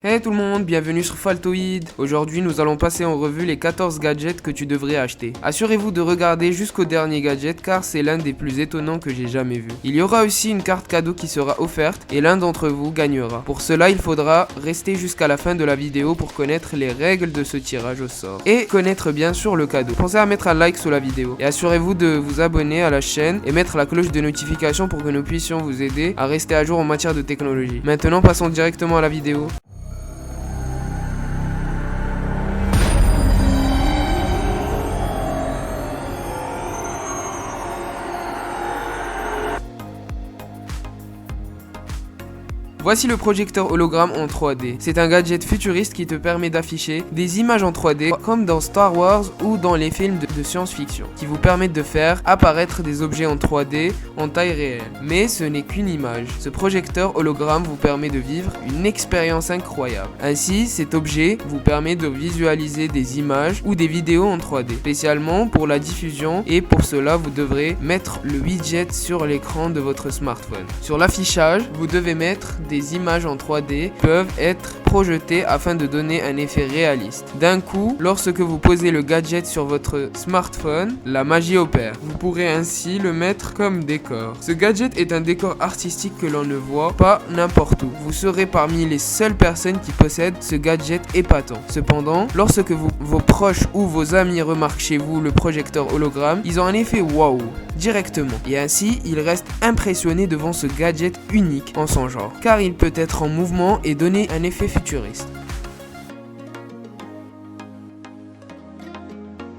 Hey tout le monde, bienvenue sur Faltoid. Aujourd'hui nous allons passer en revue les 14 gadgets que tu devrais acheter. Assurez-vous de regarder jusqu'au dernier gadget car c'est l'un des plus étonnants que j'ai jamais vu. Il y aura aussi une carte cadeau qui sera offerte et l'un d'entre vous gagnera. Pour cela il faudra rester jusqu'à la fin de la vidéo pour connaître les règles de ce tirage au sort. Et connaître bien sûr le cadeau. Pensez à mettre un like sous la vidéo. Et assurez-vous de vous abonner à la chaîne et mettre la cloche de notification pour que nous puissions vous aider à rester à jour en matière de technologie. Maintenant passons directement à la vidéo. Voici le projecteur hologramme en 3D. C'est un gadget futuriste qui te permet d'afficher des images en 3D comme dans Star Wars ou dans les films de science-fiction, qui vous permettent de faire apparaître des objets en 3D en taille réelle. Mais ce n'est qu'une image. Ce projecteur hologramme vous permet de vivre une expérience incroyable. Ainsi, cet objet vous permet de visualiser des images ou des vidéos en 3D, spécialement pour la diffusion, et pour cela vous devrez mettre le widget sur l'écran de votre smartphone. Sur l'affichage, vous devez mettre des images en 3D peuvent être projetées afin de donner un effet réaliste. D'un coup, lorsque vous posez le gadget sur votre smartphone, la magie opère. Vous pourrez ainsi le mettre comme décor. Ce gadget est un décor artistique que l'on ne voit pas n'importe où. Vous serez parmi les seules personnes qui possèdent ce gadget épatant. Cependant, lorsque vos proches ou vos amis remarquent chez vous le projecteur hologramme, ils ont un effet waouh directement. Et ainsi, ils restent impressionnés devant ce gadget unique en son genre, car il peut être en mouvement et donner un effet futuriste.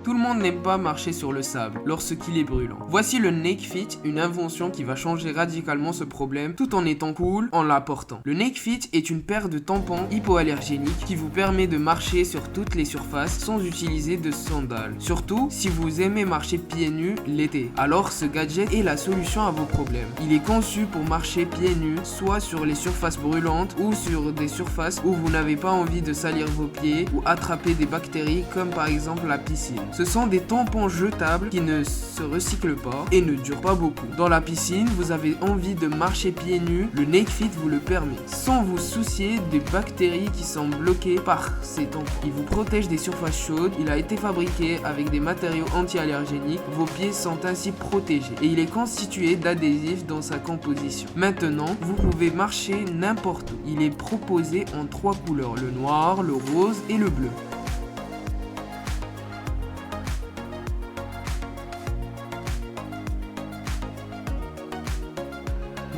Tout le monde n'aime pas marcher sur le sable lorsqu'il est brûlant. Voici le Nakefit, une invention qui va changer radicalement ce problème tout en étant cool en l'apportant. Le Nakefit est une paire de tampons hypoallergéniques qui vous permet de marcher sur toutes les surfaces sans utiliser de sandales. Surtout si vous aimez marcher pieds nus l'été. Alors ce gadget est la solution à vos problèmes. Il est conçu pour marcher pieds nus, soit sur les surfaces brûlantes ou sur des surfaces où vous n'avez pas envie de salir vos pieds ou attraper des bactéries comme par exemple la piscine. Ce sont des tampons jetables qui ne se recyclent pas et ne durent pas beaucoup. Dans la piscine, vous avez envie de marcher pieds nus, le Nakefit vous le permet, sans vous soucier des bactéries qui sont bloquées par ces tampons. Il vous protège des surfaces chaudes, il a été fabriqué avec des matériaux anti-allergéniques, vos pieds sont ainsi protégés et il est constitué d'adhésifs dans sa composition. Maintenant, vous pouvez marcher n'importe où. Il est proposé en 3 couleurs, le noir, le rose et le bleu.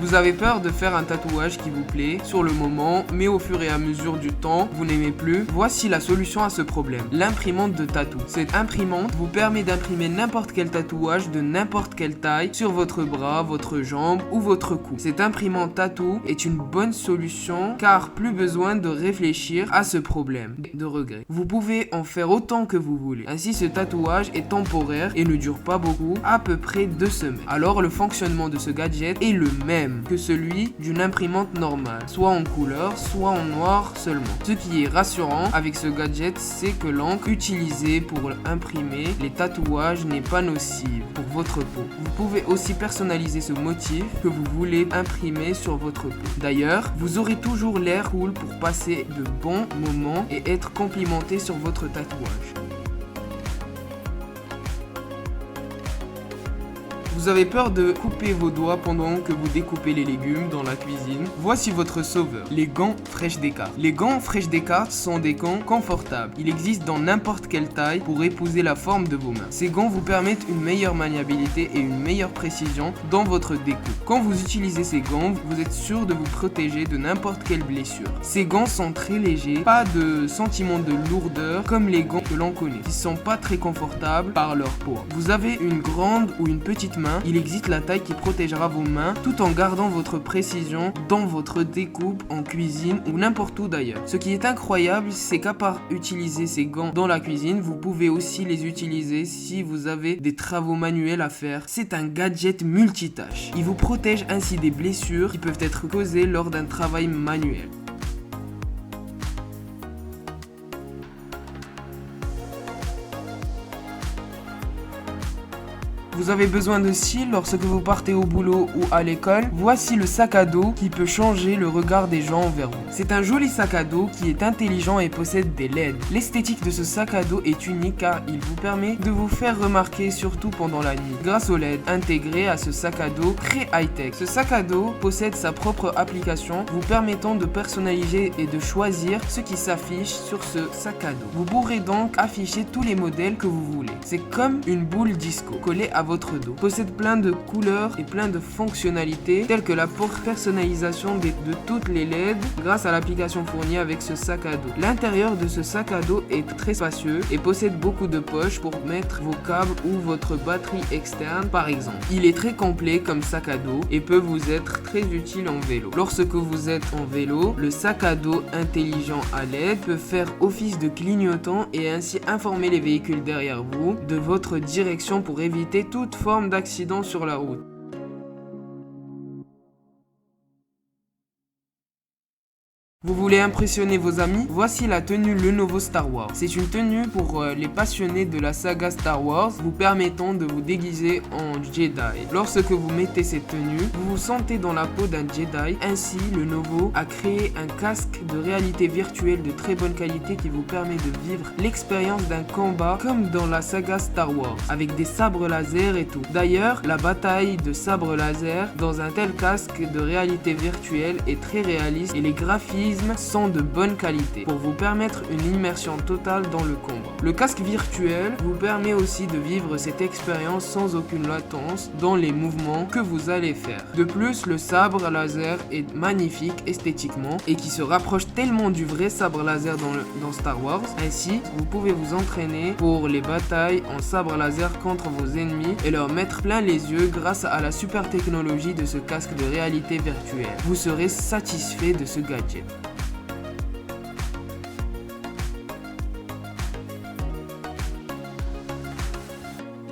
Vous avez peur de faire un tatouage qui vous plaît sur le moment, mais au fur et à mesure du temps, vous n'aimez plus. Voici la solution à ce problème, l'imprimante de tatou. Cette imprimante vous permet d'imprimer n'importe quel tatouage de n'importe quelle taille sur votre bras, votre jambe ou votre cou. Cette imprimante tatou est une bonne solution car plus besoin de réfléchir à ce problème de regret. Vous pouvez en faire autant que vous voulez. Ainsi, ce tatouage est temporaire et ne dure pas beaucoup, à peu près 2 semaines. Alors le fonctionnement de ce gadget est le même que celui d'une imprimante normale, soit en couleur, soit en noir seulement. Ce qui est rassurant avec ce gadget, c'est que l'encre utilisée pour imprimer les tatouages n'est pas nocive pour votre peau. Vous pouvez aussi personnaliser ce motif que vous voulez imprimer sur votre peau. D'ailleurs, vous aurez toujours l'air cool pour passer de bons moments et être complimenté sur votre tatouage. Vous avez peur de couper vos doigts pendant que vous découpez les légumes dans la cuisine? Voici votre sauveur, les gants Fresh Descartes. Les gants Fresh Descartes sont des gants confortables. Il existe dans n'importe quelle taille pour épouser la forme de vos mains. Ces gants vous permettent une meilleure maniabilité et une meilleure précision dans votre découpe. Quand vous utilisez ces gants, vous êtes sûr de vous protéger de n'importe quelle blessure. Ces gants sont très légers, pas de sentiment de lourdeur comme les gants que l'on connaît, qui sont pas très confortables par leur poids. Vous avez une grande ou une petite main, il existe la taille qui protégera vos mains tout en gardant votre précision dans votre découpe en cuisine ou n'importe où d'ailleurs. Ce qui est incroyable, c'est qu'à part utiliser ces gants dans la cuisine, vous pouvez aussi les utiliser si vous avez des travaux manuels à faire. C'est un gadget multitâche. Il vous protège ainsi des blessures qui peuvent être causées lors d'un travail manuel. Vous avez besoin de style lorsque vous partez au boulot ou à l'école. Voici le sac à dos qui peut changer le regard des gens envers vous. C'est un joli sac à dos qui est intelligent et possède des LED. L'esthétique de ce sac à dos est unique car il vous permet de vous faire remarquer surtout pendant la nuit grâce aux LED intégrés à ce sac à dos très high-tech. Ce sac à dos possède sa propre application vous permettant de personnaliser et de choisir ce qui s'affiche sur ce sac à dos. Vous pourrez donc afficher tous les modèles que vous voulez. C'est comme une boule disco collée à votre dos. Possède plein de couleurs et plein de fonctionnalités telles que la personnalisation de toutes les LED grâce à l'application fournie avec ce sac à dos. L'intérieur de ce sac à dos est très spacieux et possède beaucoup de poches pour mettre vos câbles ou votre batterie externe par exemple. Il est très complet comme sac à dos et peut vous être très utile en vélo. Lorsque vous êtes en vélo, le sac à dos intelligent à LED peut faire office de clignotant et ainsi informer les véhicules derrière vous de votre direction pour éviter toute forme d'accident sur la route. Vous voulez impressionner vos amis? Voici la tenue Lenovo Star Wars. C'est une tenue pour les passionnés de la saga Star Wars, vous permettant de vous déguiser en Jedi. Lorsque vous mettez cette tenue, vous vous sentez dans la peau d'un Jedi. Ainsi, Lenovo a créé un casque de réalité virtuelle de très bonne qualité qui vous permet de vivre l'expérience d'un combat comme dans la saga Star Wars, avec des sabres laser et tout. D'ailleurs, la bataille de sabres laser dans un tel casque de réalité virtuelle est très réaliste et les graphismes sont de bonne qualité pour vous permettre une immersion totale dans le combat. Le casque virtuel vous permet aussi de vivre cette expérience sans aucune latence dans les mouvements que vous allez faire. De plus, le sabre laser est magnifique esthétiquement et qui se rapproche tellement du vrai sabre laser dans Star Wars. Ainsi, vous pouvez vous entraîner pour les batailles en sabre laser contre vos ennemis et leur mettre plein les yeux grâce à la super technologie de ce casque de réalité virtuelle. Vous serez satisfait de ce gadget.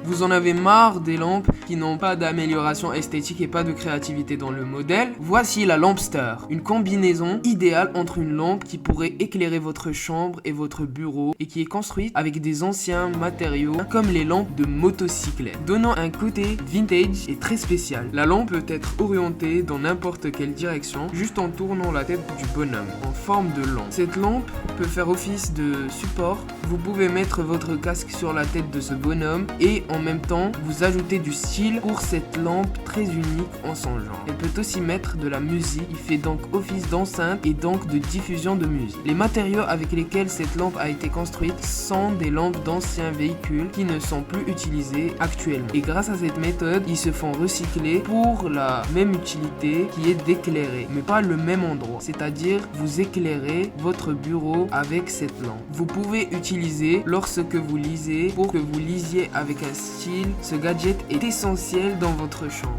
Vous en avez marre des lampes qui n'ont pas d'amélioration esthétique et pas de créativité dans le modèle? Voici la Lampster, une combinaison idéale entre une lampe qui pourrait éclairer votre chambre et votre bureau et qui est construite avec des anciens matériaux comme les lampes de motocyclette, donnant un côté vintage et très spécial. La lampe peut être orientée dans n'importe quelle direction juste en tournant la tête du bonhomme en forme de lampe. Cette lampe peut faire office de support. Vous pouvez mettre votre casque sur la tête de ce bonhomme et en même temps vous ajoutez du style pour cette lampe très unique en son genre. Elle peut aussi mettre de la musique, il fait donc office d'enceinte et donc de diffusion de musique. Les matériaux avec lesquels cette lampe a été construite sont des lampes d'anciens véhicules qui ne sont plus utilisées actuellement. Et grâce à cette méthode, ils se font recycler pour la même utilité qui est d'éclairer, mais pas le même endroit. C'est-à-dire vous éclairez votre bureau avec cette lampe. Vous pouvez utiliser lorsque vous lisez pour que vous lisiez avec un style. Ce gadget est essentiel dans votre chambre.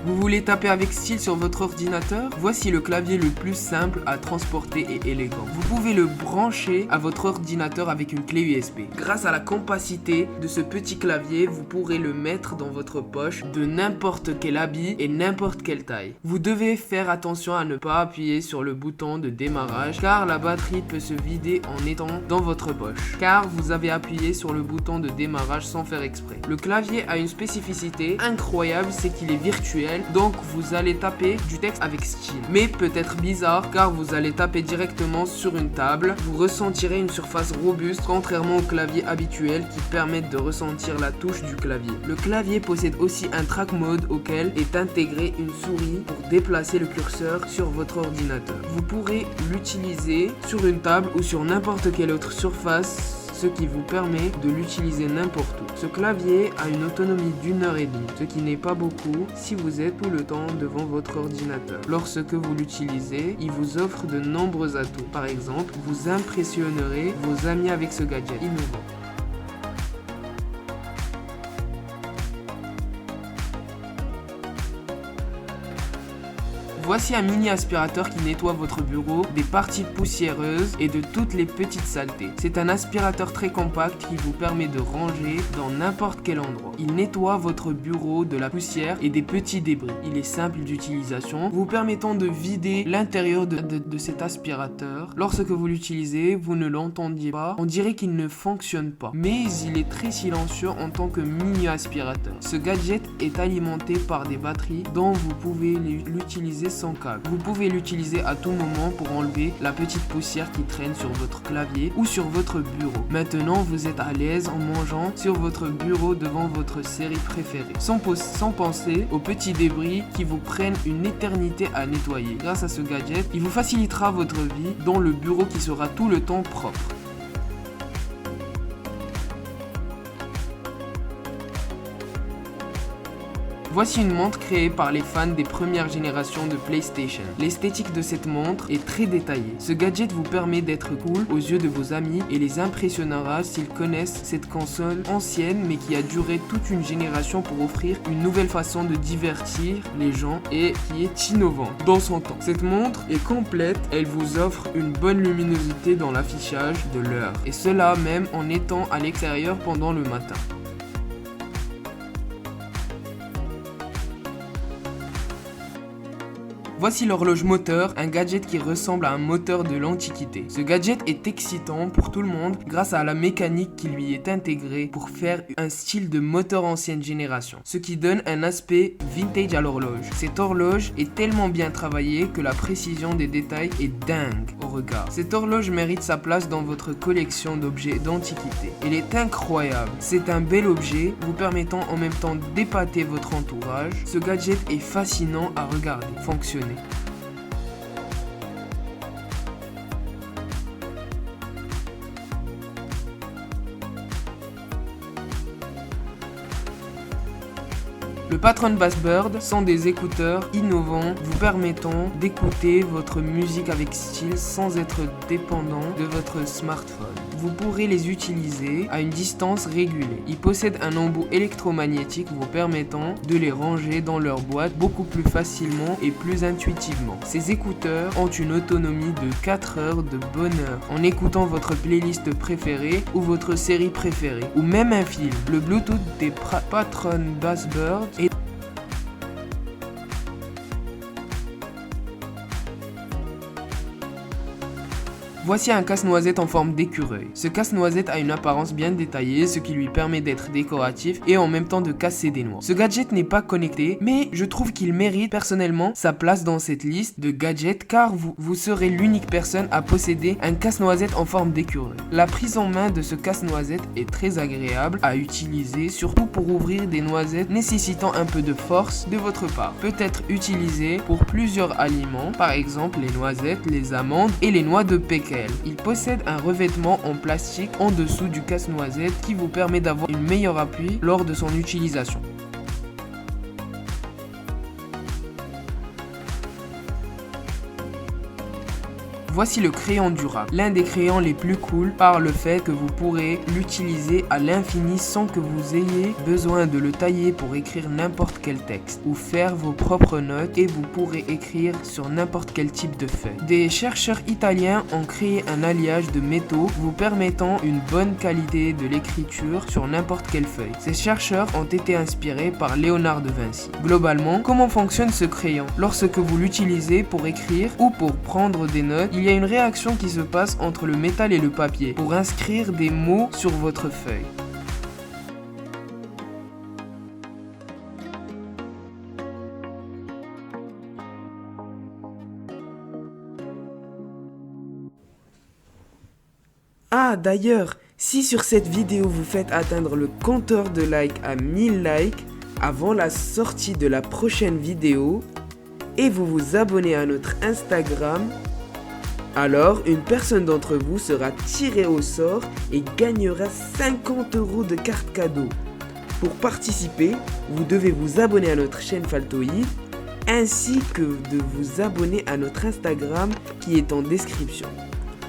Vous voulez taper avec style sur votre ordinateur? Voici le clavier le plus simple à transporter et élégant. Vous pouvez le brancher à votre ordinateur avec une clé USB. Grâce à la compacité de ce petit clavier, vous pourrez le mettre dans votre poche de n'importe quel habit et n'importe quelle taille. Vous devez faire attention à ne pas appuyer sur le bouton de démarrage car la batterie peut se vider en étant dans votre poche car vous avez appuyé sur le bouton de démarrage sans faire exprès. Le clavier a une spécificité incroyable, c'est qu'il est virtuel. Donc vous allez taper du texte avec style, mais peut-être bizarre car vous allez taper directement sur une table. Vous ressentirez une surface robuste contrairement au clavier habituel qui permettent de ressentir la touche du clavier. Le clavier possède aussi un track mode auquel est intégrée une souris pour déplacer le curseur sur votre ordinateur. Vous pourrez l'utiliser sur une table ou sur n'importe quelle autre surface, ce qui vous permet de l'utiliser n'importe où. Ce clavier a une autonomie d'1h30, ce qui n'est pas beaucoup si vous êtes tout le temps devant votre ordinateur. Lorsque vous l'utilisez, il vous offre de nombreux atouts. Par exemple, vous impressionnerez vos amis avec ce gadget innovant. Voici un mini aspirateur qui nettoie votre bureau des parties poussiéreuses et de toutes les petites saletés. C'est un aspirateur très compact qui vous permet de ranger dans n'importe quel endroit. Il nettoie votre bureau de la poussière et des petits débris. Il est simple d'utilisation, vous permettant de vider l'intérieur de cet aspirateur. Lorsque vous l'utilisez, vous ne l'entendiez pas. On dirait qu'il ne fonctionne pas. Mais il est très silencieux en tant que mini aspirateur. Ce gadget est alimenté par des batteries dont vous pouvez l'utiliser sans câble. Vous pouvez l'utiliser à tout moment pour enlever la petite poussière qui traîne sur votre clavier ou sur votre bureau. Maintenant, vous êtes à l'aise en mangeant sur votre bureau devant votre série préférée, sans penser aux petits débris qui vous prennent une éternité à nettoyer. Grâce à ce gadget, il vous facilitera votre vie dans le bureau qui sera tout le temps propre. Voici une montre créée par les fans des premières générations de PlayStation. L'esthétique de cette montre est très détaillée. Ce gadget vous permet d'être cool aux yeux de vos amis et les impressionnera s'ils connaissent cette console ancienne mais qui a duré toute une génération pour offrir une nouvelle façon de divertir les gens et qui est innovante dans son temps. Cette montre est complète, elle vous offre une bonne luminosité dans l'affichage de l'heure et cela même en étant à l'extérieur pendant le matin. Voici l'horloge moteur, un gadget qui ressemble à un moteur de l'Antiquité. Ce gadget est excitant pour tout le monde grâce à la mécanique qui lui est intégrée pour faire un style de moteur ancienne génération, ce qui donne un aspect vintage à l'horloge. Cette horloge est tellement bien travaillée que la précision des détails est dingue au regard. Cette horloge mérite sa place dans votre collection d'objets d'Antiquité. Elle est incroyable. C'est un bel objet vous permettant en même temps d'épater votre entourage. Ce gadget est fascinant à regarder fonctionner. Le Patron Bassbird sont des écouteurs innovants vous permettant d'écouter votre musique avec style sans être dépendant de votre smartphone. Vous pourrez les utiliser à une distance régulée. Ils possèdent un embout électromagnétique vous permettant de les ranger dans leur boîte beaucoup plus facilement et plus intuitivement. Ces écouteurs ont une autonomie de 4 heures de bonheur en écoutant votre playlist préférée ou votre série préférée ou même un film. Le Bluetooth des Patron Bassbird est Voici un casse-noisette en forme d'écureuil. Ce casse-noisette a une apparence bien détaillée, ce qui lui permet d'être décoratif et en même temps de casser des noix. Ce gadget n'est pas connecté, mais je trouve qu'il mérite personnellement sa place dans cette liste de gadgets car vous serez l'unique personne à posséder un casse-noisette en forme d'écureuil. La prise en main de ce casse-noisette est très agréable à utiliser, surtout pour ouvrir des noisettes nécessitant un peu de force de votre part. Peut être utilisé pour plusieurs aliments, par exemple les noisettes, les amandes et les noix de pécan. Il possède un revêtement en plastique en dessous du casse-noisette qui vous permet d'avoir un meilleur appui lors de son utilisation. Voici le crayon durable, l'un des crayons les plus cool par le fait que vous pourrez l'utiliser à l'infini sans que vous ayez besoin de le tailler pour écrire n'importe quel texte ou faire vos propres notes et vous pourrez écrire sur n'importe quel type de feuille. Des chercheurs italiens ont créé un alliage de métaux vous permettant une bonne qualité de l'écriture sur n'importe quelle feuille. Ces chercheurs ont été inspirés par Léonard de Vinci. Globalement, comment fonctionne ce crayon? Lorsque vous l'utilisez pour écrire ou pour prendre des notes, il y a une réaction qui se passe entre le métal et le papier pour inscrire des mots sur votre feuille. Ah d'ailleurs, si sur cette vidéo vous faites atteindre le compteur de likes à 1000 likes avant la sortie de la prochaine vidéo et vous vous abonnez à notre Instagram, alors une personne d'entre vous sera tirée au sort et gagnera 50 € de carte cadeau. Pour participer, vous devez vous abonner à notre chaîne Faltoïd ainsi que de vous abonner à notre Instagram qui est en description.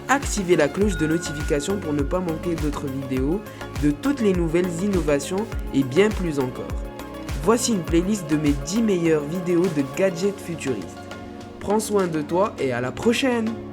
Activez la cloche de notification pour ne pas manquer d'autres vidéos, de toutes les nouvelles innovations et bien plus encore. Voici une playlist de mes 10 meilleures vidéos de gadgets futuristes. Prends soin de toi et à la prochaine!